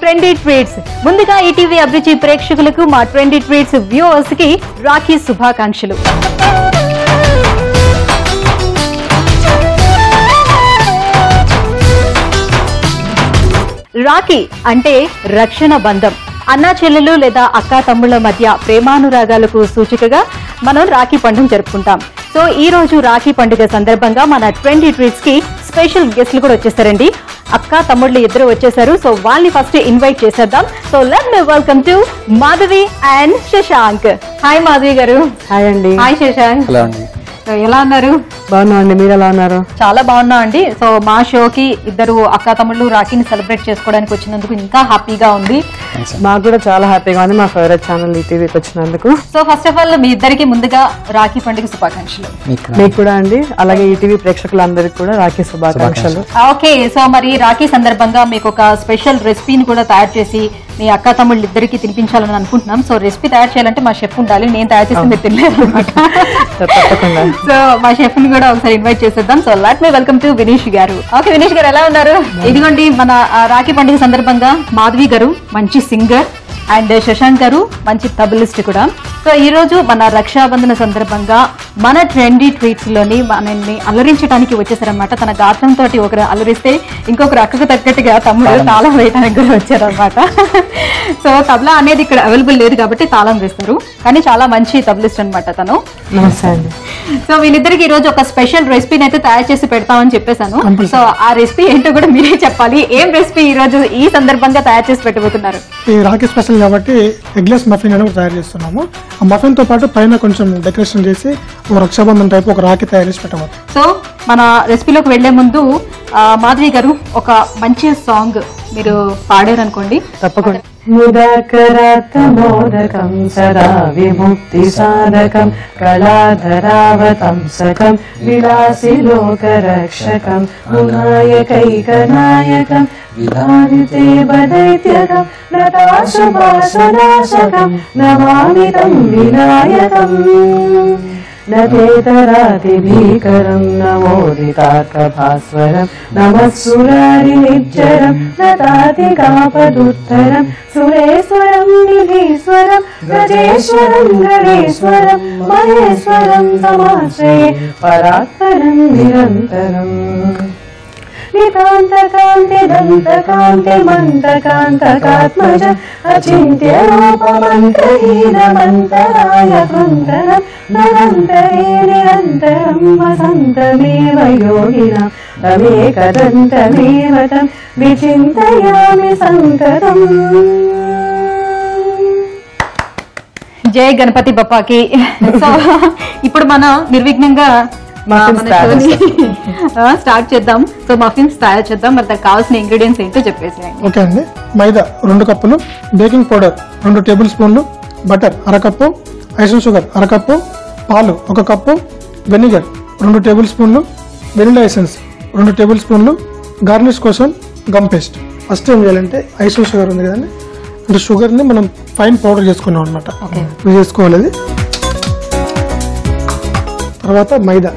Trendy tweets. ముందుగా ETV అభిరుచి ప్రేక్షకులకు మా ట్రెండీ ట్వీట్స్ వ్యూవర్స్ కి రాఖీ శుభాకాంక్షలు. రాఖీ అంటే రక్షణ బంధం. అన్నా చెల్లెలు లేదా అక్కా తమ్ముళ్ల మధ్య ప్రేమానురాగాలకు సూచికగా మనం రాఖీ పండుగ జరుపుకుంటాం. సో ఈ రోజు రాఖీ పండుగ సందర్భంగా మన ట్రెండీ ట్వీట్స్ కి స్పెషల్ గెస్ట్లు కూడా వచ్చేసారండి. అక్కా తమ్ముళ్ళు ఇద్దరు వచ్చేసారు. సో వాళ్ళని ఫస్ట్ ఇన్వైట్ చేసేద్దాం. So let me welcome to Madhavi and Shashank. Hi Madhavi గారు. హాయ్ అండి. హాయ్ శశాంక్. హలో అండి. ఎలా ఉన్నారు? బాగున్నా అండి, మీరు ఎలా ఉన్నారు? చాలా బాగున్నా అండి. సో మా షోకి ఇద్దరు అక్కా తమ్ముళ్ళు రాఖీని సెలబ్రేట్ చేసుకోవడానికి వచ్చినందుకు ఇంకా హ్యాపీగా ఉంది. మాకు కూడా చాలా హ్యాపీగా ఉంది, మా ఫేవరెట్ ఛానల్ ఈటీవీకి వచ్చినందుకు. సో ఫస్ట్ ఆఫ్ ఆల్ మీ ఇద్దరికి ముందుగా రాఖీ పండుగ శుభాకాంక్షలు. మీకు కూడా అండి, అలాగే ఈటీవీ ప్రేక్షకులందరికీ కూడా రాఖీ శుభాకాంక్షలు. ఓకే, సో మరి రాఖీ సందర్భంగా మీకు ఒక స్పెషల్ రెసిపీని కూడా తయారు చేసి మీ అక్కా తమ్ముళ్ళు ఇద్దరికి తినిపించాలని అనుకుంటున్నాం. సో రెసిపీ తయారు చేయాలంటే మా షెఫ్ ఉండాలి, నేను తయారు చేసి మీరు తినలేదు అనమాట. తప్పకుండా. సో మా షెఫ్ ని కూడా ఒకసారి ఇన్వైట్ చేసేద్దాం. So let me welcome to Vineesh గారు. ఓకే వినీష్ గారు, ఎలా ఉన్నారు? ఇదిగోండి మన రాఖీ పండుగ సందర్భంగా మాధవి గారు మంచి సింగర్ అండ్ శశాంక్ గారు మంచి తబలిస్ట్ కూడా. సో ఈ రోజు మన రక్షాబంధన సందర్భంగా మన ట్రెండీ ట్వీట్స్ లోని మనల్ని అలరించడానికి వచ్చేసారనమాట. తన గాత్రంతో ఒకరు అలరిస్తే ఇంకొకరు అక్కకు తగ్గట్టుగా తమ్ముడు తాళం వేయడానికి కూడా వచ్చారనమాట. సో తబలా అనేది ఇక్కడ అవైలబుల్ లేదు కాబట్టి తాళం వేస్తారు, కానీ చాలా మంచి తబలిస్ట్ అనమాట తను. నమస్తే అండి. సో వీళ్ళిద్దరికి ఈ రోజు ఒక స్పెషల్ రెసిపీని అయితే తయారు చేసి పెడతామని చెప్పేశాను. సో ఆ రెసిపీ ఏంటో కూడా మీరే చెప్పాలి. ఏం రెసిపీ ఈ రోజు ఈ సందర్భంగా తయారు చేసి పెట్టబోతున్నారు? ఈ రాఖీ స్పెషల్ కాబట్టి ఎగ్లెస్ మఫిన్ అని తయారు చేస్తున్నాము. ఆ మఫిన్ తో పాటు పైన కొంచెం డెకరేషన్ చేసి ఒక రక్షాబంధన్ టైప్ ఒక రాఖీ తయారు చేసి పెట్టబోతుంది. సో మన రెసిపీలోకి వెళ్లే ముందు మాధవి గారు ఒక మంచి సాంగ్ మీరు పాడారు అనుకోండి. తప్పకుండా. ముదకరాతమోదకం సదా విముక్తి సాధకం కళాధరావతంసకం విలాసి లోకరక్షకం వినాయకైకనాయకం విధానితే బదైత్యకం నతాశుభాసనాశకం నమామి తం వినాయకం నతేతరాతి భీకరం నమోదితాకభాస్వరం నమస్సురారి నిర్జరం నతాతి కాపదుత్తరం సురేశ్వరం నిధీశ్వరం గజేశ్వరం గణేశ్వరం మహేశ్వరం సమాశ్రయే పరాత్పరం నిరంతరం నితాంతకాంతి దంతకాంతి మంతకాంతకాత్మజ అచింత్య రూపమంత్రహీనమంతరాయ కృంతరం నరంతరే నిరంతరం వసంతమేవ యోగినాం తమేకదంతమేవ తం విచింతయామి సంతతం. జై గణపతి బప్పాకి. సో ఇప్పుడు మనం నిర్విఘ్నంగా స్టార్ట్ చేద్దాం. సో మఫిన్స్ తయారు చేద్దాం. మరి దానికి కావాల్సిన ఇంగ్రీడియంట్స్ ఏంటో చెప్పేసి. ఓకే అండి. మైదా 2 కప్పులు, బేకింగ్ పౌడర్ 2 టేబుల్ స్పూన్లు, బటర్ 1 కప్పు, ఐసిన్ షుగర్ 1 కప్పు, పాలు 1 కప్పు, వెనిగర్ 2 టేబుల్ స్పూన్లు, వెనిలా ఎసెన్స్ 2 టేబుల్ స్పూన్లు, గార్నిష్ కోసం గమ్ పేస్ట్. ఫస్ట్ ఏం చేయాలంటే ఐసిన్ షుగర్ ఉంది కదండి, అంటే షుగర్ ని మనం ఫైన్ పౌడర్ చేసుకున్నాం అనమాట. ఇది చేసుకోవాలి. తర్వాత మైదా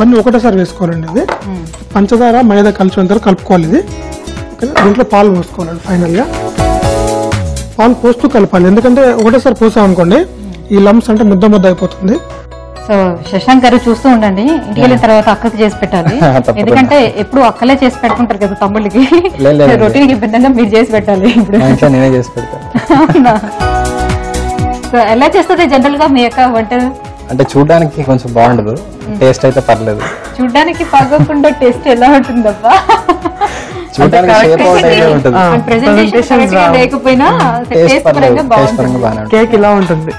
అన్నీ ఒకటేసారి వేసుకోవాలండి. ఇది పంచదార మైదా కలిసినంత కలుపుకోవాలి. ఇది దీంట్లో పాలు పోసుకోవాలండి. ఫైనల్ గా పాలు పోస్తూ కలపాలి, ఎందుకంటే ఒకటేసారి పోసామనుకోండి ఈ లమ్స్ అంటే ముద్ద ముద్ద అయిపోతుంది. సో శశాంక్ గారు చూస్తూ ఉండండి, ఇంటికి వెళ్ళిన తర్వాత అక్కకి చేసి పెట్టాలి. ఎందుకంటే ఎప్పుడు అక్కలే చేసి పెట్టుకుంటారు కదా తమ్ముళ్ళకి, రొటీన్ కి భిన్నంగా మీరు చేసి పెట్టాలి. ఇప్పుడు నేనే చేసి పెడతాను. సో ఎలా చేస్తుంది జనరల్ గా మీ యొక్క వంట? అంటే చూడడానికి కొంచెం బాగుండదు, టేస్ట్ అయితే పర్లేదు. చూడడానికి బాగోకుండా టేస్ట్ ఎలా ఉంటుందబ్బా? లేకపోయినా కేక్ ఇలా ఉంటుంది,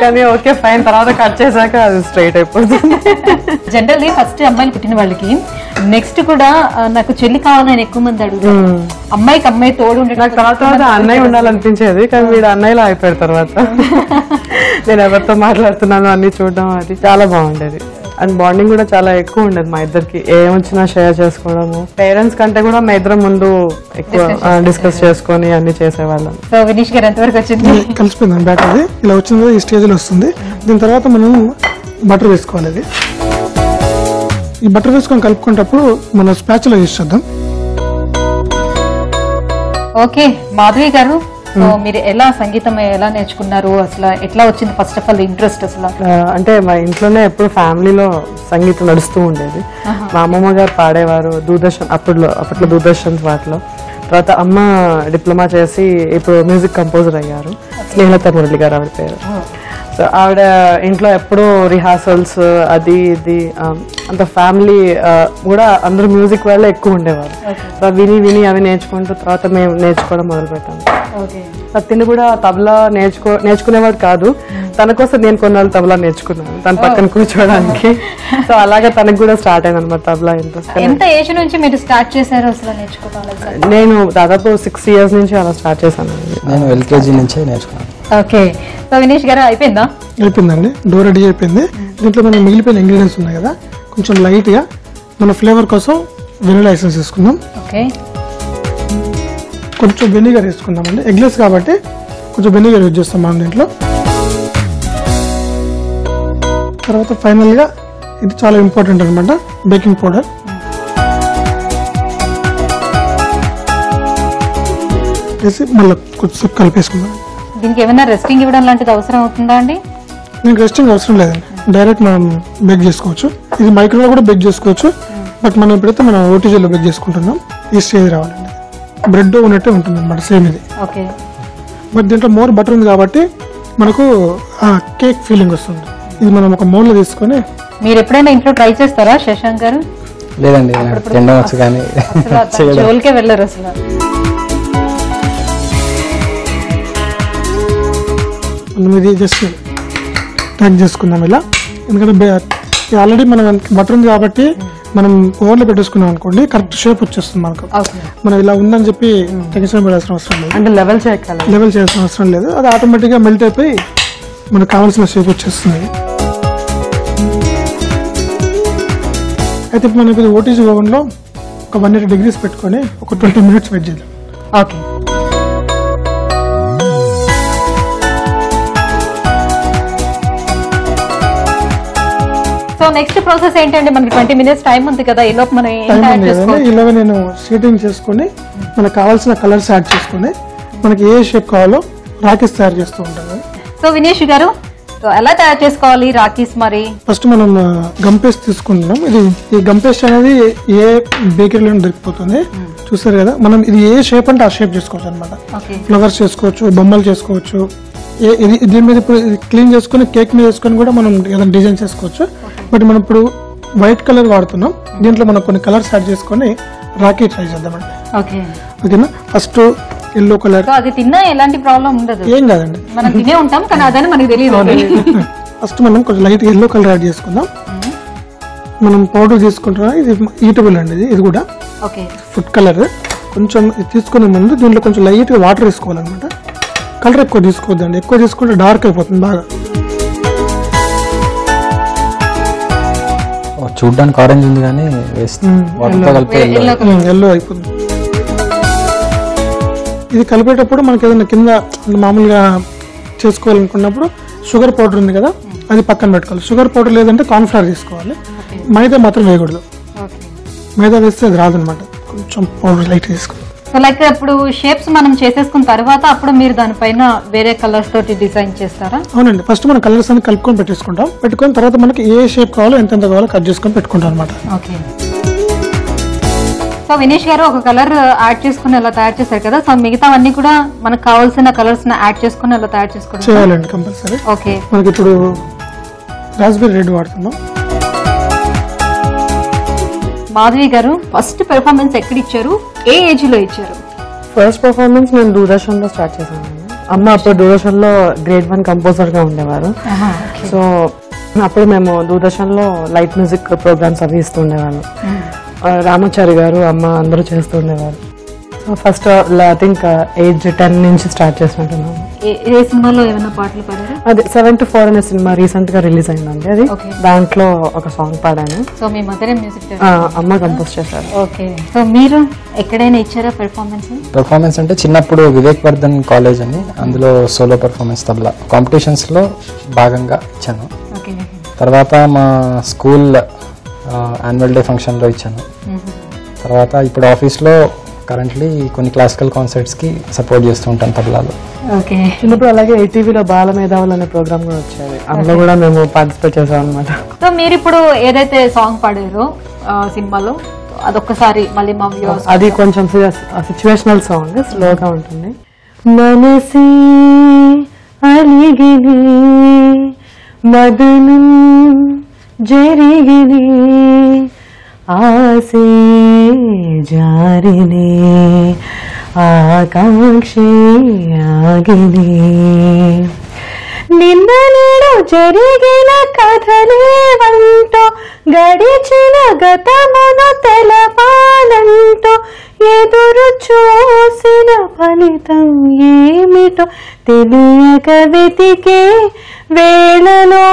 కానీ ఓకే ఫైన్. తర్వాత కట్ చేశాక అది స్ట్రైట్ అయిపోతుంది. జనరల్లీ ఫస్ట్ అమ్మాయిలు పుట్టిన వాళ్ళకి నెక్స్ట్ కూడా నాకు చెల్లి కావాలని ఎక్కువ మంది అడుగుతారు. అమ్మాయికి అమ్మాయి తోడు ఉండే తర్వాత అన్నయ్య ఉండాలనిపించేది, కానీ వీడు అన్నయ్యలో అయిపోయాడు. తర్వాత నేను ఎవరితో మాట్లాడుతున్నాను అన్ని చూడడం అది చాలా బాగుండేది. అండ్ బాండింగ్ కూడా చాలా ఎక్కువ ఉండేది మా ఇద్దరికి. ఏమొచ్చినా షేర్ చేసుకోవడము, పేరెంట్స్ కంటే కూడా మా ఇద్దరం ముందు ఎక్కువ డిస్కస్ చేసుకొని అన్ని చేసేవాళ్ళం. సో వినీష్ గారు ఎంతవరకు వచ్చింది? కలిసిపోయింది బ్యాటర్. అది ఇలా వచ్చింది, ఈ స్టేజ్ లో వస్తుంది. దీని తర్వాత మనం బటర్ వేసుకోవాలి. ఈ బటర్ వేసుకొని కలుపుకునేటప్పుడు మనం స్పాచులా యూజ్ చేద్దాం. ఓకే మాధవి గారు, సో మీరు ఎలా సంగీతం ఎలా నేర్చుకున్నారు, అసలు ఎట్లా వచ్చింది ఫస్ట్ ఆఫ్ ఆల్ ఇంట్రెస్ట్ అసలు? అంటే మా ఇంట్లోనే ఎప్పుడు ఫ్యామిలీలో సంగీతం నడుస్తూ ఉండేది. మా అమ్మమ్మ గారు పాడేవారు దూరదర్శన్, అప్పట్లో దూరదర్శన్ వాటిలో. తర్వాత అమ్మ డిప్లొమా చేసి ఇప్పుడు మ్యూజిక్ కంపోజర్ అయ్యారు, స్నేహలత మురళి గారు ఆవిడ పేరు. సో ఆవిడ ఇంట్లో ఎప్పుడూ రిహార్సల్స్ అది ఇది అంత ఫ్యామిలీ కూడా అందరూ మ్యూజిక్ వాళ్ళే ఎక్కువ ఉండేవారు. సో విని విని అవి నేర్చుకుంటూ తర్వాత మేము నేర్చుకోవడం మొదలు పెట్టాము. తిని కూడా తబలా నేర్చుకునేవాడు కాదు, తన కోసం నేను కొన్నాళ్ళు తబలా నేర్చుకున్నాను తన పక్కన కూర్చోవడానికి. సో అలాగే తనకు కూడా స్టార్ట్ అయింది అనమాట తబలా ఇంట్రెస్ట్. ఎంత ఏజ్ నుంచి మీరు స్టార్ట్ చేశారు అసలు నేర్చుకోవడం? నేను దాదాపు 6 years నుంచి అలా స్టార్ట్ చేశాను. నేను LKG నుంచే నేర్చుకున్నాను. ఓకే, సో వినేష్ గారు అయిపోయిందా? అయిపోయిందండి, డో రెడీ అయిపోయింది. దీంట్లో మనం మిగిలిపోయిన ఇంగ్రీడియంట్స్ ఉన్నాయి కదా, కొంచెం లైట్ గా మన ఫ్లేవర్ కోసం వెనిలా ఎసెన్స్ తీసుకుందాం. ఓకే, కొంచెం వెనిగర్ వేసుకుందామండి, ఎగ్లెస్ కాబట్టి కొంచెం వెనిగర్ యూజ్ చేస్తాం మనం దీంట్లో. తర్వాత ఫైనల్ గా ఇది చాలా ఇంపార్టెంట్ అనమాట, బేకింగ్ పౌడర్. వేసి మళ్ళీ కొంచెం కలిపేసుకుందాం. దీనికి ఏమైనా రెస్టింగ్ ఇవ్వడం లాంటిది అవసరం అవుతుందా అండి? దీనికి రెస్టింగ్ అవసరం లేదండి, డైరెక్ట్ మనం బేక్ చేసుకోవచ్చు. ఇది మైక్రోవేవ్ కూడా బేక్ చేసుకోవచ్చు, బట్ మనం ఇప్పుడైతే మనం ఓటీజీలో బేక్ చేసుకుంటున్నాం. ఈ స్టేజ్ రావాలండి, బ్రెడ్ ఉన్నట్టే ఉంటుంది అనమాట సేమ్ ఇది. ఓకే, బట్ దీంట్లో మోర్ బటర్ ఉంది కాబట్టి మనకు కేక్ ఫీలింగ్ వస్తుంది. ఇది మనం ఒక మౌల్ లో తీసుకొని. మీరు ఎప్పుడైనా ఇంట్లో ట్రై చేస్తారా శశాంక్ గారు? లేదండి, తినడం వచ్చు కానీ జోలికే వెళ్ళరు అసలు. మనం ఇది జస్ట్ ప్యాక్ చేసుకుందాం ఇలా, ఎందుకంటే ఆల్రెడీ మనం బటర్ ఉంది కాబట్టి మనం ఓవర్లో పెట్టేసుకున్నాం అనుకోండి కరెక్ట్ షేప్ వచ్చేస్తుంది మనకు. మనం ఇలా ఉందని చెప్పి టెన్షన్ పడాల్సిన అవసరం లేదు, అంటే లెవెల్ చేయాల్సిన అవసరం లేదు. అది ఆటోమేటిక్ గా మెల్ట్ అయిపోయి మనకు కావాల్సిన షేప్ వచ్చేస్తుంది. అయితే మనకి ఇది ఓటీజీ ఓవెన్ లో ఒక 180 degrees పెట్టుకొని ఒక 20 minutes వెయిట్ చేద్దాం. ఓకే, సో నెక్స్ట్ ప్రాసెస్ ఏంటంటే మనకి 20 minutes టైం ఉంది కదా, ఈ లోపు మనం ఇలాగ నేను షీటింగ్ చేసుకుని మనకు కావాల్సిన కలర్స్ యాడ్ చేసుకుని మనకి ఏ షేప్ కావాలో రాకీస్ తయారు చేస్తూ ఉంటాను. సో వినేష్ గారు, సో ఎలా తయారు చేసుకోవాలి రాకీస్ మరి? ఫస్ట్ మనం గమ్ పేస్ట్ తీసుకుంటున్నాం. ఈ గమ్ పేస్ట్ అనేది ఏ బేకరీలో దొరికిపోతుంది, చూసారు కదా. మనం ఇది ఏ షేప్ అంటే ఆ షేప్ చేసుకోవచ్చు అనమాట. ఫ్లవర్స్ చేసుకోవచ్చు, బొమ్మలు చేసుకోవచ్చు. దీని మీద ఇప్పుడు క్లీన్ చేసుకుని కేక్ మీద వేసుకొని కూడా మనం ఏదైనా డిజైన్ చేసుకోవచ్చు. బట్ మనం ఇప్పుడు వైట్ కలర్ వాడుతున్నాం, దీంట్లో మనం కొన్ని కలర్స్ యాడ్ చేసుకొని రాకీ ట్రై చేద్దామండి. ఓకేనా, ఫస్ట్ ఎల్లో కలర్. అది తిన్నా ఎలాంటి ప్రాబ్లం ఉండదు, ఏం కాదండి, మనం తినే ఉంటాం కానీ అదని మనకి తెలియదు. ఫస్ట్ మనం కొంచెం లైట్ ఎల్లో కలర్ యాడ్ చేసుకుందాం. మనం పౌడర్ తీసుకుంటున్నాం, ఇది ఈటబుల్ అండి. ఇది కూడా ఫుడ్ కలర్. కొంచెం తీసుకునే ముందు దీంట్లో కొంచెం లైట్ గా వాటర్ వేసుకోవాలన్నమాట. కలర్ ఎక్కువ తీసుకోవద్దండి, ఎక్కువ తీసుకుంటే డార్క్ అయిపోతుంది బాగా. చూడడానికి ఆరెంజ్ ఉంది కానీ ఎల్లో అయిపోతుంది. ఇది కలిపేటప్పుడు మనకి ఏదైనా కింద మామూలుగా చేసుకోవాలనుకున్నప్పుడు షుగర్ పౌడర్ ఉంది కదా, అది పక్కన పెట్టుకోవాలి. షుగర్ పౌడర్ లేదంటే కార్న్ఫ్లవర్ తీసుకోవాలి. మైదా మాత్రం వేయకూడదు, మైదా వేస్తే అది రాదనమాట. కొంచెం పౌడర్ లైట్ తీసుకోవాలి. సో లైక్ ఇప్పుడు షేప్స్ మనం చేసేసుకున్న తర్వాత అప్పుడు మీరు దానిపైన వేరే కలర్స్ తోటి డిజైన్ చేస్తారా? అవునండి, ఫస్ట్ మనం కలర్స్ అన్ని కలుపుకొని పెట్టేసుకుంటాం. పెట్టుకుని తర్వాత మనకి ఏ షేప్ కావాలో ఎంత కావాలో కట్ చేసుకొని పెట్టుకుంటాం అనమాట. ఓకే, సో వినేష్ గారు ఒక కలర్ యాడ్ చేసుకుని అలా తయారు చేశారు కదా, సో మిగతావన్నీ కూడా మనకు కావాల్సిన కలర్స్ యాడ్ చేసుకుని అలా తయారు చేసుకోవడం చేయాలండి కంపల్సరీ. ఓకే, మనకి ఇప్పుడు రాస్బెర్రీ రెడ్ వాడుతున్నాం. మాధవి గారు, ఫస్ట్ పెర్ఫార్మెన్స్ ఎక్కడ ఇచ్చారు, ఏ ఏజ్ లో ఇచ్చారు? ఫస్ట్ పర్ఫార్మెన్స్ నేను దూరదర్శన్ లో స్టార్ట్ చేశాను. అమ్మ అప్పుడు దూరదర్శన్ లో Grade 1 కంపోజర్ గా ఉండేవారు. సో అప్పుడు మేము దూరదర్శన్ లో లైట్ మ్యూజిక్ ప్రోగ్రామ్స్ అవి ఇస్తూ ఉండేవాళ్ళు. రామాచారి గారు, అమ్మ అందరూ చేస్తూ ఉండేవారు. So first I think age 10 నుంచి స్టార్ట్ చేసినట్టున్నాను. ఏ సినిమాలో ఏమైనా పాటలు పాడారు? అది 7 to 4 అనే సినిమా రీసెంట్ గా రిలీజ్ అయిందండి. అది దాంట్లో ఒక సాంగ్ పాడాను. సో మీ మదర్ మ్యూజిక్ అమ్మ కంపోజ్ చేశారు. ఓకే, సో మీరు ఎక్కడైనా ఇచ్చారా పెర్ఫార్మెన్స్? అంటే చిన్నప్పుడు వివేక్ వర్ధన్ కాలేజ్ అని, అందులో సోలో పెర్ఫార్మెన్స్ తబలా కాంపిటీషన్స్ లో భాగంగా ఇచ్చాను. తర్వాత మా స్కూల్ యాన్యువల్ డే ఫంక్షన్లో ఇచ్చాను. తర్వాత ఇప్పుడు ఆఫీస్లో కరెంట్లీ కొన్ని క్లాసికల్ కాన్సర్ట్స్కి సపోర్ట్ చేస్తూ ఉంటాను తబలాలో. ఓకే. చిన్నప్పుడు అలాగే ఈటీవీలో బాల మేధావులు అనే ప్రోగ్రామ్ కూడా వచ్చేది, అందులో కూడా మేము పార్టిసిపేట్ చేసాం అనమాట. సో మీరు ఇప్పుడు ఏదైతే సాంగ్ పాడారో సినిమాలో అదొక్కసారి మళ్ళీ మా వ్యూవర్స్. అది కొంచెం సిచ్యువేషనల్ సాంగ్, స్లోగా ఉంటుంది. మనసి అలిగిని మదనం జరిగిని ఆసే జారిని ఆకాంక్షే ఆగిని నిన్న నేడు జరిగిన కథలేవంటో గడిచిన గతమును తెలపాలంటో ఎదురు చూసిన ఫలితం ఏమిటో తెలియక వెతికే వేళలో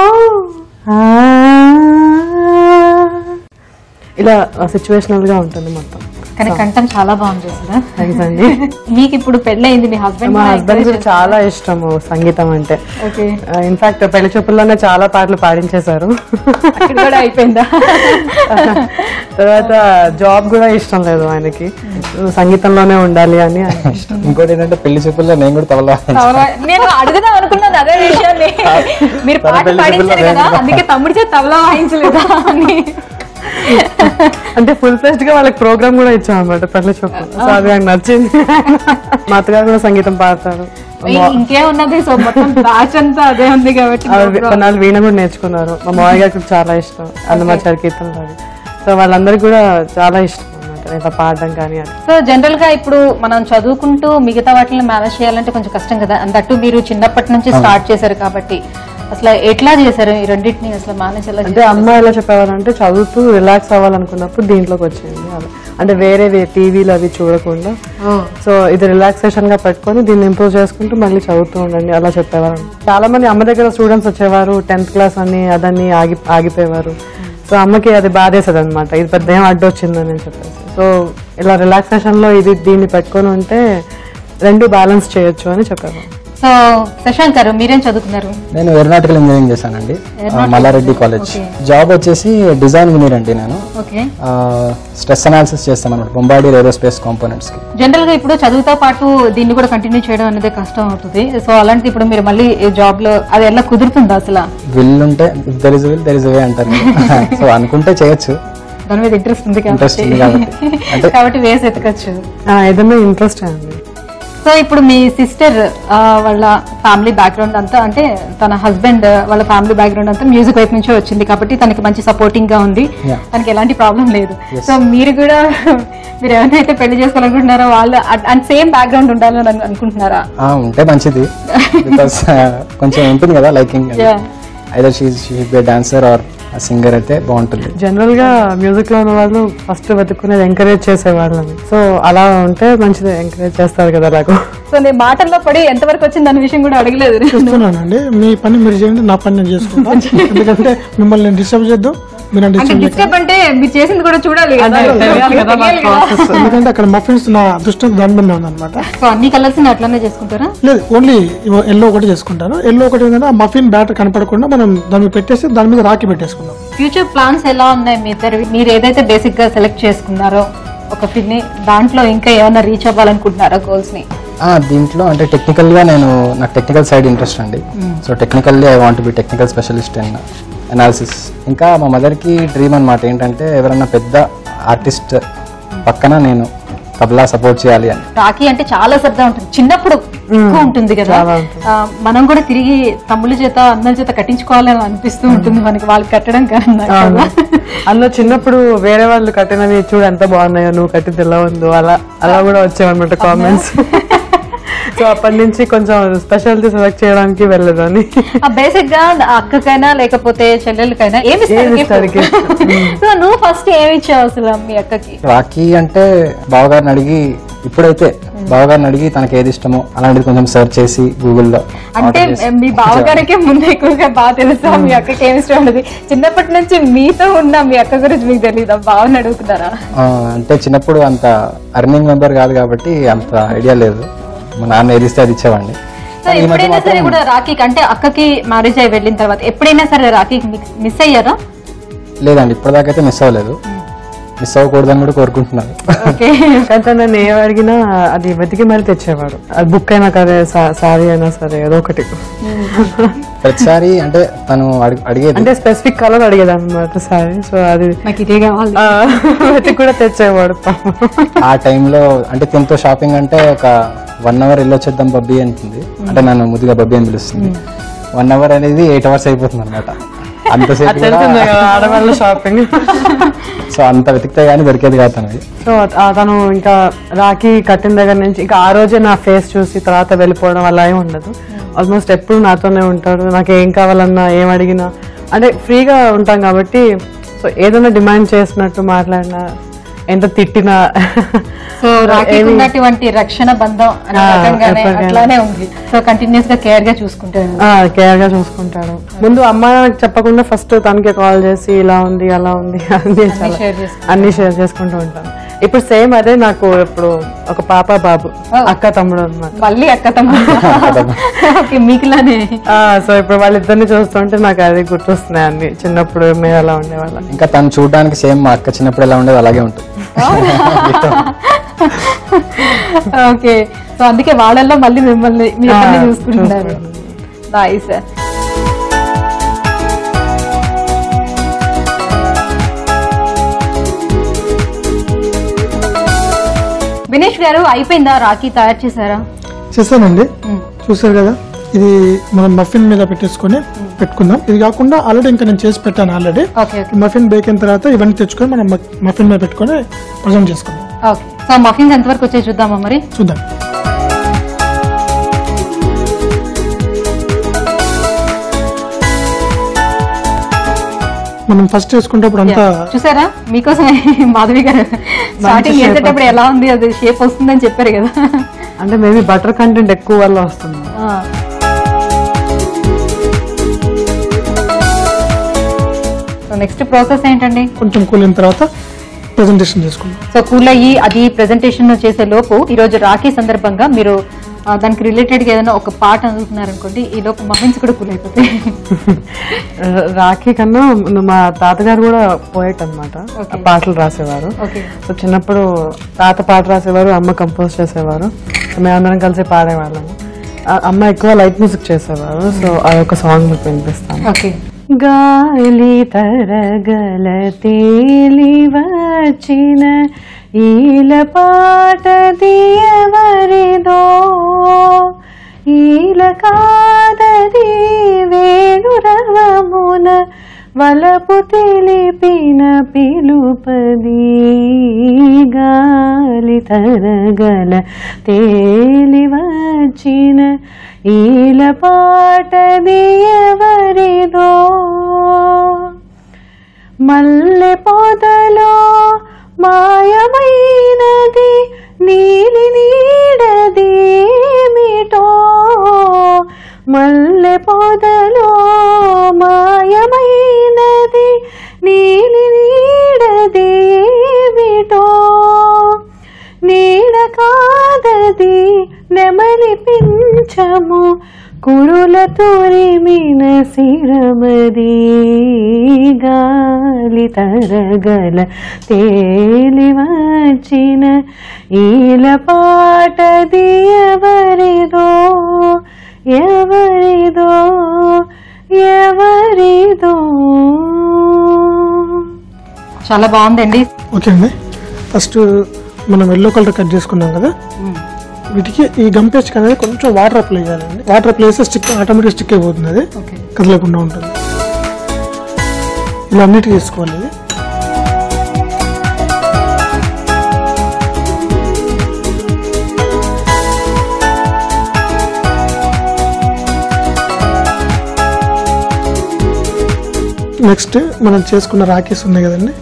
ఇలా సిచ్యువేషనల్ గా ఉంటుంది మొత్తం. కానీ కంఠం చాలా బాగుంది అసలు. థ్యాంక్స్ అండి. మీకు ఇప్పుడు పెళ్ళయింది, మీ హస్బెండ్? మా హస్బెండ్ కూడా చాలా ఇష్టము సంగీతం అంటే. ఓకే. ఇన్ఫాక్ట్ పెళ్లి చూపుల్లోనే చాలా పాటలు పాడించేశారు. అక్కడ కూడా అయిపోయిందా? తర్వాత జాబ్ కూడా ఇష్టం లేదు ఆయనకి, సంగీతంలోనే ఉండాలి అని. ఇంకోటి ఏంటంటే పెళ్లి చూపుల్లో నేను కూడా తబలా నేను అడుగుదాం అనుకున్నాను అదే విషయాన్ని. మీరు పాట పాడించారు కదా, అందుకే తమ్ముడి చేత తబలా వాయించలేదా అని. అంటే ఫుల్ ఫ్లెజ్డ్ గా వాళ్ళకి ప్రోగ్రామ్ కూడా ఇచ్చాం అనమాట పెళ్లి చూపు. సో అది నాకు నచ్చింది. మా అత్తగారు కూడా సంగీతం పాడతారు. ఇంకేమున్నది, సో మొత్తం బ్యాచ్ అంతా అదే ఉంది కాబట్టి. కొన్నాళ్ళు వీణ కూడా నేర్చుకున్నారు. మా మామయ్య గారికి చాలా ఇష్టం అన్నమాచారి కీర్తనలు. సో వాళ్ళందరికీ కూడా చాలా ఇష్టం అనమాట ఇట్లా పాడడం కానీ. సో జనరల్ గా ఇప్పుడు మనం చదువుకుంటూ మిగతా వాటిని మేనేజ్ చేయాలంటే కొంచెం కష్టం కదా, అంతట్టు మీరు చిన్నప్పటి నుంచి స్టార్ట్ చేశారు కాబట్టి అసలు ఎట్లా చేశారు ఈ రెండింటిని అసలు మేనేజ్? అంటే అమ్మ ఎలా చెప్పేవారంటే చదువుతూ రిలాక్స్ అవ్వాలనుకున్నప్పుడు దీంట్లోకి వచ్చింది. అంటే వేరే టీవీలు అవి చూడకుండా, సో ఇది రిలాక్సేషన్ గా పెట్టుకొని దీన్ని ఇంప్రూవ్ చేసుకుంటూ మళ్ళీ చదువుతూ ఉండండి అలా చెప్పేవారు. చాలా మంది అమ్మ దగ్గర స్టూడెంట్స్ వచ్చేవారు, 10th క్లాస్ అని అదని ఆగిపోయేవారు. సో అమ్మకి అది బాధేసేది అనమాట, ఇది పెద్ద ఏం అడ్డు వచ్చిందని చెప్పేసి. సో ఇలా రిలాక్సేషన్ లో దీన్ని పెట్టుకొని ఉంటే రెండు బ్యాలెన్స్ చేయొచ్చు అని చెప్పేవారు. సో శశాంక్ గారు మీరేం చదువుకున్నారు? నేను ఏరోనాటికల్ ఇంజనీరింగ్ చేశానండి, మల్లారెడ్డి కాలేజ్. జాబ్ వచ్చేసి డిజైన్ ఇంజనీర్ అండి. నేను స్ట్రెస్ అనాలిసిస్ చేస్తాను అనమాట బొంబార్డియర్ ఏరోస్పేస్ కాంపోనెంట్స్ కి. జనరల్ గా ఇప్పుడు చదువుతో పాటు దీన్ని కూడా కంటిన్యూ చేయడం అనేది కష్టం అవుతుంది. సో అలాంటి ఇప్పుడు మీరు మళ్ళీ జాబ్ లో అది ఎలా కుదురుతుందా అసలు? విల్ ఉంటే there is will there is వే అంటారు. సో అనుకుంటే చేయొచ్చు, దాని మీద ఇంట్రెస్ట్ ఉంది కాబట్టి వేసి ఎతకచ్చు, ఏదైనా ఇంట్రెస్ట్ అండి. సో ఇప్పుడు మీ సిస్టర్ వాళ్ళ ఫ్యామిలీ బ్యాక్గ్రౌండ్ అంతా, అంటే తన హస్బెండ్ వాళ్ళ ఫ్యామిలీ బ్యాక్గ్రౌండ్ అంతా మ్యూజిక్ వైపు నుంచే వచ్చింది కాబట్టి తనకి మంచి సపోర్టింగ్ గా ఉంది, తనకి ఎలాంటి ప్రాబ్లం లేదు. సో మీరు కూడా మీరు ఎవరైతే పెళ్లి చేసుకోవాలనుకుంటున్నారో వాళ్ళు అండ్ సేమ్ బ్యాక్గ్రౌండ్ ఉండాలని అనుకుంటున్నారా? ఉంటే మంచిది, బికాస్ కొంచెం ఉంటుంది కదా liking. Either she be dancer or singer అయితే బాగుంటుంది. జనరల్ గా మ్యూజిక్ లో ఉన్న వాళ్ళు ఫస్ట్ వెతుక్కునేది ఎంకరేజ్ చేసేవాళ్ళని. సో అలా ఉంటే మంచిది, ఎంకరేజ్ చేస్తారు కదా నాకు. సో నేను మాటల్లో పడి ఎంతవరకు వచ్చింది అనే విషయం కూడా అడగలేదు. చూస్తున్నానండి, మీ పని మీరు చేయండి, నా పని నేను చేసుకుంటాను. ఎందుకంటే మిమ్మల్ని నేను డిస్టర్బ్ చేద్దాం, మీరు డిస్టర్బ్ అంటే మీరు చేసింది కూడా చూడాలి కదా, ఎందుకంటే అక్కడ మఫిన్స్ నా అదృష్టం దాని మీద ఉందన్నమాట. సో అన్ని కలర్స్ అట్లానే చేసుకుంటారా? లేదు, ఓన్లీ ఎల్లో ఒకటి చేసుకుంటాను. ఎల్లో ఒకటి ఏంటంటే ఆ మఫిన్ బ్యాటర్ కనపడకుండా మనం దాని మీద పెట్టేసి దాని మీద రాకి పెట్టేసుకుందాం. ఫ్యూచర్ ప్లాన్స్ ఎలా ఉన్నాయి మీ ఇద్దరు? మీరు ఏదైతే బేసిక్ గా సెలెక్ట్ చేసుకున్నారో ఒక ఫిల్ని, దాంట్లో ఇంకా ఏమైనా రీచ్ అవ్వాలనుకుంటున్నారా గోల్స్ ని? దీంట్లో అంటే టెక్నికల్ గా నాకు టెక్నికల్ సైడ్ ఇంట్రెస్ట్ అండి. So technically I want be technical specialist in analysis. ఇంకా మా మదర్కి డ్రీమ్ అనమాట ఏంటంటే ఎవరైనా పెద్ద ఆర్టిస్ట్ పక్కన నేను తబలా సపోర్ట్ చేయాలి అని. రాఖీ అంటే చాలా సరదా ఉంటుంది, చిన్నప్పుడు ఎక్కువ ఉంటుంది కదా, మనం కూడా తిరిగి తమ్ముళ్ళ చేత అన్నల చేత కట్టించుకోవాలని అనిపిస్తూ ఉంటుంది మనకి, వాళ్ళు కట్టడం కన్నా. అందులో చిన్నప్పుడు వేరే వాళ్ళు కట్టినవి చూడు ఎంత బాగున్నాయో, నువ్వు కట్టింది ఎలా ఉందో అలా కూడా వచ్చాయన్నమాట కామెంట్స్. సో అప్పటి నుంచి కొంచెం స్పెషాలిటీ సెలెక్ట్ చేయడానికి వెళ్ళదని. బేసిక్ గా అక్కకైనా లేకపోతే చెల్లెలకైనా ఏమి ఇస్తారు? సో నువ్వు ఫస్ట్ ఏమి ఇచ్చావు అసలు మీ అక్కకి? రాఖీ అంటే బావగారిని అడిగి, ఇప్పుడైతే బావగారిని అడిగి తనకి ఏది ఇష్టమో అలాంటిది కొంచెం సెర్చ్ చేసి గూగుల్లో. అంటే మీ బావగారికి ముందు ఎక్కువగా బాగా తెలుసా మీ అక్కకి ఏమి ఇష్టం ఉండదు? చిన్నప్పటి నుంచి మీతో ఉన్న మీ అక్క గురించి మీకు తెలియదా? బావని అడుగుతున్నారా? అంటే చిన్నప్పుడు అంత అర్నింగ్ మెంబర్ కాదు కాబట్టి అంత ఐడియా లేదు, మా నాన్న ఏదిస్తే అది ఇచ్చేవాడిని. ఎప్పుడైనా సరే కూడా రాఖీకి అంటే అక్కకి మ్యారేజ్ అయి వెళ్ళిన తర్వాత ఎప్పుడైనా సరే రాఖీకి మిస్ అయ్యారా? లేదండి ఇప్పటిదాకా అయితే మిస్ అవ్వలేదు, మిస్ అవ్వకూడదని కూడా కోరుకుంటున్నాను. కానీ నన్ను ఏం అడిగినా అది వెతికి మరి తెచ్చేవాడు. అది బుక్ అయినా సరే సారీ అయినా సరే ఏదో ఒకటి. ప్రతిసారి అంటే తను అడిగేది అంటే స్పెసిఫిక్ కలర్ అడిగేది అనమాట సారీ. సో అది నాకు ఇదే కావాలి వెతికి కూడా తెచ్చేవాడు. ఆ టైంలో అంటే తనతో షాపింగ్ అంటే ఒక 1 hour వెళ్ళొచ్చేద్దాం బబ్బీ అంటుంది, అంటే నన్ను ముద్దుగా బబ్బీ అని పిలుస్తుంది. 1 hour అనేది 8 hours అయిపోతుంది అనమాట. అంతసేపు ఆడవాళ్ళ షాపింగ్. సో అంత వెతికితే గానీ దొరికేది కాదు తనది. సో తను ఇంకా రాఖీ కట్టిన దగ్గర నుంచి ఇంకా ఆ రోజే నా ఫేస్ చూసి తర్వాత వెళ్ళిపోవడం అలా ఏమి ఉండదు. ఆల్మోస్ట్ ఎప్పుడు నాతోనే ఉంటాడు. నాకు ఏం కావాలన్నా ఏం అడిగినా అంటే ఫ్రీగా ఉంటాం కాబట్టి సో ఏదైనా డిమాండ్ చేసినట్టు మాట్లాడినా ఎంత తిట్టినా సో రాఖీకి ఉన్నటువంటి రక్షణ బంధం అనే రకంగానే అట్లానే ఉంది. సో కంటిన్యూస్ గా కేర్ గా చూసుకుంటాడు. ముందు అమ్మ చెప్పకుండా ఫస్ట్ తనకే కాల్ చేసి ఇలా ఉంది అలా ఉంది అన్ని షేర్ చేసుకుంటూ ఉంటాను. ఇప్పుడు సేమ్ అదే నాకు ఇప్పుడు ఒక పాప బాబు అక్క తమ్ముడు అనమాట. మళ్ళీ అక్క తమ్ముడు మీకులానే. సో ఇప్పుడు వాళ్ళిద్దరిని చూస్తుంటే నాకు అది గుర్తొస్తున్నాయి అన్ని చిన్నప్పుడు మేము ఎలా ఉండేవాళ్ళం. ఇంకా తను చూడడానికి సేమ్ మా అక్క చిన్నప్పుడు ఎలా ఉండేది అలాగే ఉంటుంది. ఓకే, సో అందుకే వాళ్ళల్లో మళ్ళీ మిమ్మల్ని చూసుకుంటున్నారు. నైస్. వినేష్ గారు అయిపోయిందా రాఖీ తయారు చేశారా? చేశానండి, చూసారు కదా. ఇది మనం మఫిన్ మీద పెట్టుకుందాం. ఇది కాకుండా ఆల్రెడీ ఇంకా నేను చేసి పెట్టాను ఆల్రెడీ. మఫిన్ బేక్ అయిన తర్వాత ఇవన్నీ తెచ్చుకొని మనం మఫిన్ మీద పెట్టుకొని ప్రజెంట్ చేసుకుందాం. ఓకే, సో మఫిన్స్ ఎంతవరకు వచ్చాయి చూద్దామా? మరి చూద్దాం. మనం ఫస్ట్ వేసుకుంటప్పుడు అంతా చూసారా, మీకోసమే మాధవి గారు స్టార్టింగ్ చేసేటప్పుడు ఎలా ఉంది అది షేప్ వస్తుందని చెప్పారు కదా. అంటే మేబీ బటర్ కంటెంట్ ఎక్కువ వల్ల వస్తుంది. నెక్స్ట్ ప్రాసెస్ ఏంటండి? కొంచెం కూలిన తర్వాత ప్రెజెంటేషన్ చేసుకుందాం. సో కూల్ అయ్యి అది ప్రెజెంటేషన్ చేసే లోపు ఈ రోజు రాఖీ సందర్భంగా మీరు దానికి రిలేటెడ్ గా ఏదైనా ఒక పాట అందుతున్నారు అనుకోండి, ఈ లోపు మఫిన్స్ కూడా కూల్ అయిపోతాయి. రాఖీ కన్నా మా తాతగారు కూడా పోయేట్ అనమాట, పాటలు రాసేవారు. సో చిన్నప్పుడు తాత పాట రాసేవారు, అమ్మ కంపోజ్ చేసేవారు. మేమందరం కలిసి పాడేవాళ్ళము. అమ్మ ఎక్కువ లైట్ మ్యూజిక్ చేసేవారు. సో అదొక సాంగ్ మీకు వినిపిస్తాను. గాలి తరగల తేలి వచ్చిన ఈల పాట దియవరిదో, ఈల కాదది వేణురవమున వలపు తెలిపిన పిలుపది. గాలి తరగల తేలి వచ్చిన ఈల పాట దియవరిదో, మల్లె పొదలో మాయమైనది నీలి నీడదేమిటో, మల్లె పొదలో మాయమైనది నీలి నీడదేమిటో, నీడ కాదది నెమలి పింఛము కురుల తొరిమిన శిరమది. గాలి తరగల తేలి వచ్చిన ఈల పాటది ఎవరిదో, ఎవరిదో, ఎవరిదో. చాలా బాగుందండి. ఓకే అండి, ఫస్ట్ మనం ఎల్లో కలర్ కట్ చేసుకున్నాం కదా, వీటికి ఈ గమ్ పేస్ట్ అనేది కొంచెం వాటర్ అప్లై చేయాలండి. వాటర్ అప్లై చేస్తే స్టిక్ ఆటోమేటిక్ స్టిక్ అయిపోతుంది, అది కదలకుండా ఉంటుంది. ఇలా అన్నిటికీ వేసుకోవాలి. ఇది నెక్స్ట్ మనం చేసుకున్న రాఖీస్ ఉన్నాయి కదండి,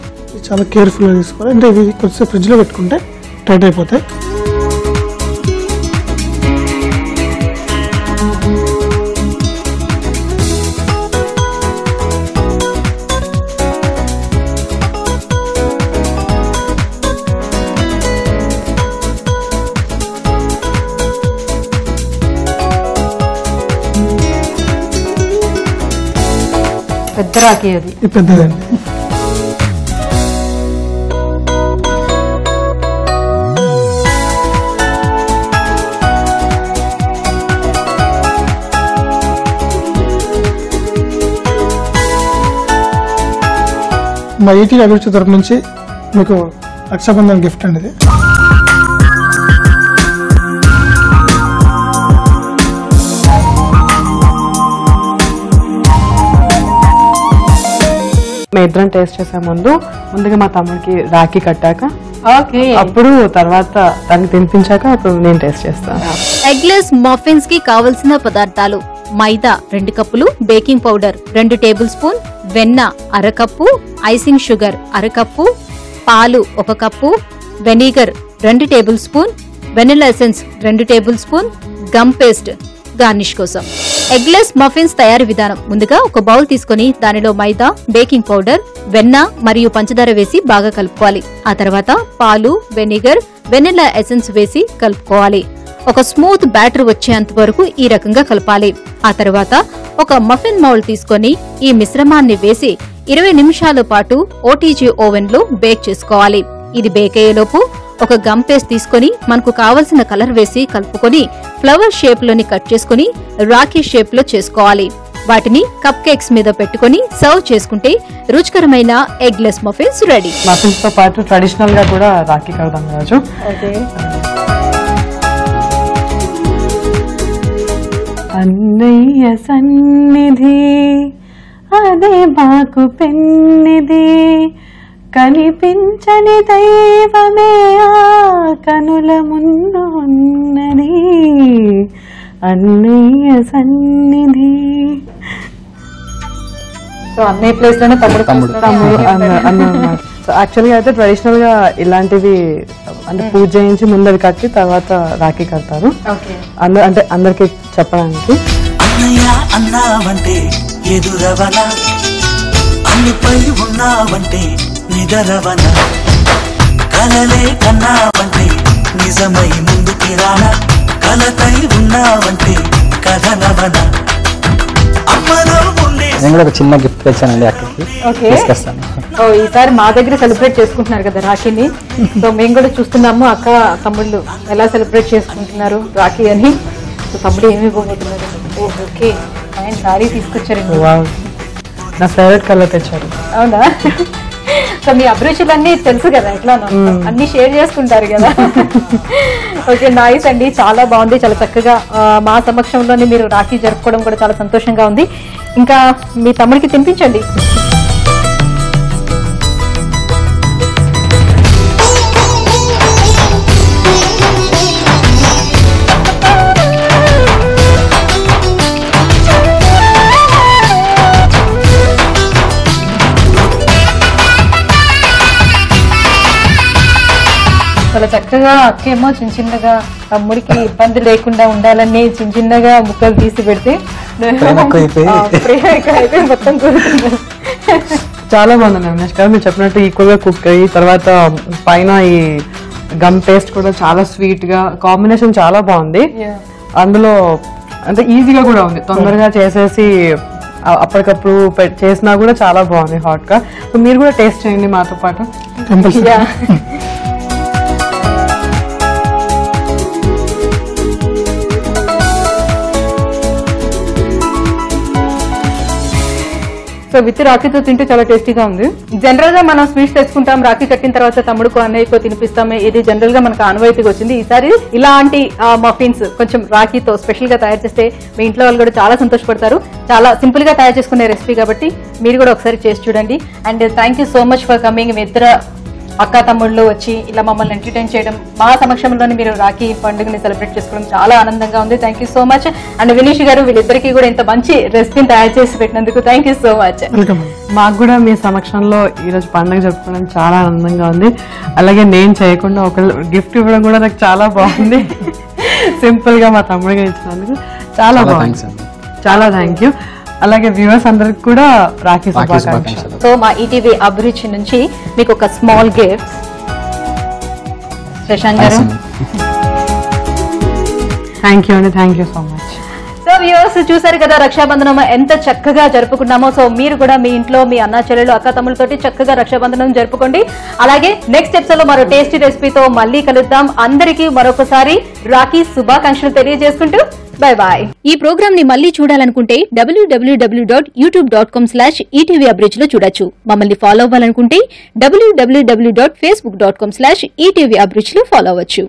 చాలా కేర్ఫుల్గా తీసుకోవాలి. అంటే ఇవి కొంచెం ఫ్రిడ్జ్లో పెట్టుకుంటే టైట్ అయిపోతాయి. పెద్ద రాఖీ అది పెద్దదండి. మా ఈటీవీ అభిరుచి తరపు నుంచి మీకు రక్షాబంధన్ గిఫ్ట్ అండి ఇది. మేము ఇద్దరం టేస్ట్ చేసే ముందుగా మా తమ్ముడికి రాఖీ కట్టాక ఓకే అప్పుడు తర్వాత తనకి తినిపించాక అప్పుడు నేను టేస్ట్ చేస్తాను. ఎగ్లెస్ మఫిన్స్ కి కావలసిన పదార్థాలు: మైదా 2 కప్పులు, బేకింగ్ పౌడర్ 2 టేబుల్ స్పూన్, వెన్న అర కప్పు, ఐసింగ్ షుగర్ అర కప్పు, పాలు 1 cup, vinegar 2 tablespoon, vanilla essence 2 tablespoon, gum paste garnish కోసం. ఎగ్లెస్ మఫిన్స్ తయారీ విధానం: ముందుగా ఒక బౌల్ తీసుకుని దానిలో మైదా, బేకింగ్ పౌడర్, వెన్న మరియు పంచదార వేసి బాగా కలుపుకోవాలి. ఆ తర్వాత పాలు, వెనిగర్, వెనిలా ఎసెన్స్ వేసి కలుపుకోవాలి. ఒక స్మూత్ బ్యాటర్ వచ్చేంత వరకు ఈ రకంగా కలపాలి. ఆ తర్వాత ఒక మఫిన్ మౌల్డ్ తీసుకొని ఈ మిశ్రమాన్ని వేసి 20 నిమిషాల పాటు ఓటీజీ ఓవెన్ లో బేక్ చేసుకోవాలి. ఇది బేక్ అయ్యేలోపు ఒక గమ్ పేస్ట్ తీసుకొని మనకు కావలసిన కలర్ వేసి కలుపుకొని ఫ్లవర్ షేప్ లోని కట్ చేసుకుని రాఖీ షేప్ లో చేసుకోవాలి. వాటిని కప్ కేక్స్ మీద పెట్టుకుని సర్వ్ చేసుకుంటే రుచికరమైన ఎగ్లెస్ మఫిన్స్ రెడీ. మఫిన్స్ తో పాటు ట్రెడిషనల్ గా కూడా రాఖీ కడదాం రోజు. అన్నయ్య సన్నిధి అదే బాకు పెన్నిది, కనిపించని దైవమే ఆ కనుల ముందు ఉన్నది, అన్నయ్య సన్నిధి. సో అన్నయ్య ప్లేస్ లోనే తమ్ముడు అన్నమాట. సో యాక్చువల్గా అయితే ట్రెడిషనల్ గా ఇలాంటివి అంటే పూజ చేయించి ముందరి కట్టి తర్వాత రాఖీ కడతారు. అంటే అందరికి చెప్పడానికి. అన్నయ్య అన్నావంటే ఎదురవన, అన్నిపై ఉన్నావంటే నిదరవన, కలలే కన్నావంటే నిజమై ముందుకి రాన, కలతై ఉన్నావంటే కథనవన. నేను కూడా ఒక చిన్న గిఫ్ట్ తెచ్చానండి అక్కడికి, తీసుకొస్తాను. ఈసారి మా దగ్గర సెలబ్రేట్ చేసుకుంటున్నారు కదా రాఖీని. సో మేము కూడా చూస్తున్నాము అక్క తమ్ముళ్ళు ఎలా సెలబ్రేట్ చేసుకుంటున్నారు రాఖీ అని. సో తమ్ముడు ఏమి ఇవ్వబోతున్నారు? ఓకే ఆయన సారీ తీసుకొచ్చారండి. నా ఫేవరెట్ కలర్ తెచ్చారు. అవునా? సో మీ అభిరుచులన్నీ తెలుసు కదా, ఎట్లా అన్ని షేర్ చేసుకుంటారు కదా. ఓకే నైస్ అండి, చాలా బాగుంది, చాలా చక్కగా మా సమక్షంలోనే మీరు రాఖీ జరుపుకోవడం కూడా చాలా సంతోషంగా ఉంది. ఇంకా మీ తమ్ముడికి తినిపించండి. చాలా చక్కగా అక్కేమో చిన్న చిన్నగా తమ్ముడికి ఇబ్బంది లేకుండా ఉండాలని చిన్న చిన్నగా ముక్కలు తీసి పెడితే మొత్తం చాలా బాగుంది అవినాష్ గారు. మీరు చెప్పినట్టు ఈక్వల్ గా కుక్ అయ్యి తర్వాత పైన ఈ గమ్ పేస్ట్ కూడా చాలా స్వీట్ గా కాంబినేషన్ చాలా బాగుంది. అందులో అంటే ఈజీగా కూడా ఉంది, తొందరగా చేసేసి అప్పటికప్పుడు చేసినా కూడా చాలా బాగుంది హాట్ గా. సో మీరు కూడా టేస్ట్ చేయండి మాతో పాటు. సో విత్ రాఖీతో తింటే చాలా టేస్టీగా ఉంది. జనరల్ గా మనం స్వీట్స్ తెచ్చుకుంటాం, రాఖీ కట్టిన తర్వాత తమ్ముడుకో అన్నయ్యకో తినిపిస్తాము, ఇది జనరల్ గా మనకు ఆనవాయితీగా వచ్చింది. ఈసారి ఇలాంటి మఫిన్స్ కొంచెం రాఖీతో స్పెషల్ గా తయారు చేస్తే మీ ఇంట్లో వాళ్ళు కూడా చాలా సంతోషపడతారు. చాలా సింపుల్ గా తయారు చేసుకునే రెసిపీ కాబట్టి మీరు కూడా ఒకసారి చేసి చూడండి. And thank you so much for coming. మీ ఇద్దరు అక్క తమ్ముళ్ళు వచ్చి ఇలా మమ్మల్ని ఎంటర్టైన్ చేయడం, మా సమక్షంలోనే మీరు రాఖీ పండుగని సెలబ్రేట్ చేసుకోవడం చాలా ఆనందంగా ఉంది. Thank you so much. And Vineesh గారు వీళ్ళిద్దరికీ కూడా ఇంత మంచి రెసిపీని తయారు చేసి పెట్టినందుకు థ్యాంక్ యూ సో మచ్. మాకు కూడా మీ సమక్షంలో ఈరోజు పండుగ జరుపుకోవడం చాలా ఆనందంగా ఉంది. అలాగే నేను చేయకుండా ఒక గిఫ్ట్ ఇవ్వడం కూడా నాకు చాలా బాగుంది. సింపుల్ గా మా తమ్ముడిగా ఇచ్చినందుకు చాలా బాగుంది. చాలా థ్యాంక్ యూ. అలాగే వ్యూవర్స్ అందరికి కూడా రాఖీ శుభాకాంక్షలు. సో మా ఈటీవీ అభిరుచి నుంచి మీకు ఒక స్మాల్ గిఫ్ట్. శశాంక్ గారు థ్యాంక్ యూ అండి, thank you so much. So so viewers చూసారు కదా రక్షాబంధనం ఎంత చక్కగా జరుపుకున్నామో. సో మీరు కూడా మీ ఇంట్లో మీ అన్న చెల్లెలు అక్క తమ్ములతోటి చక్కగా రక్షాబంధనం జరుపుకోండి. అలాగే నెక్స్ట్ ఎపిసోడ్ లో మరో టేస్టీ రెసిపీతో మళ్ళీ కలుద్దాం. అందరికీ మరొకసారి రాఖీ శుభాకాంక్షలు తెలియజేసుకుంటూ బై బాయ్. ఈ ప్రోగ్రామ్ ని మళ్ళీ చూడాలనుకుంటే www.youtube.com/etvabridge లో చూడొచ్చు. మమ్మల్ని ఫాలో అవ్వాలనుకుంటే www.facebook.com/etvabridge లో ఫాలో అవ్వచ్చు.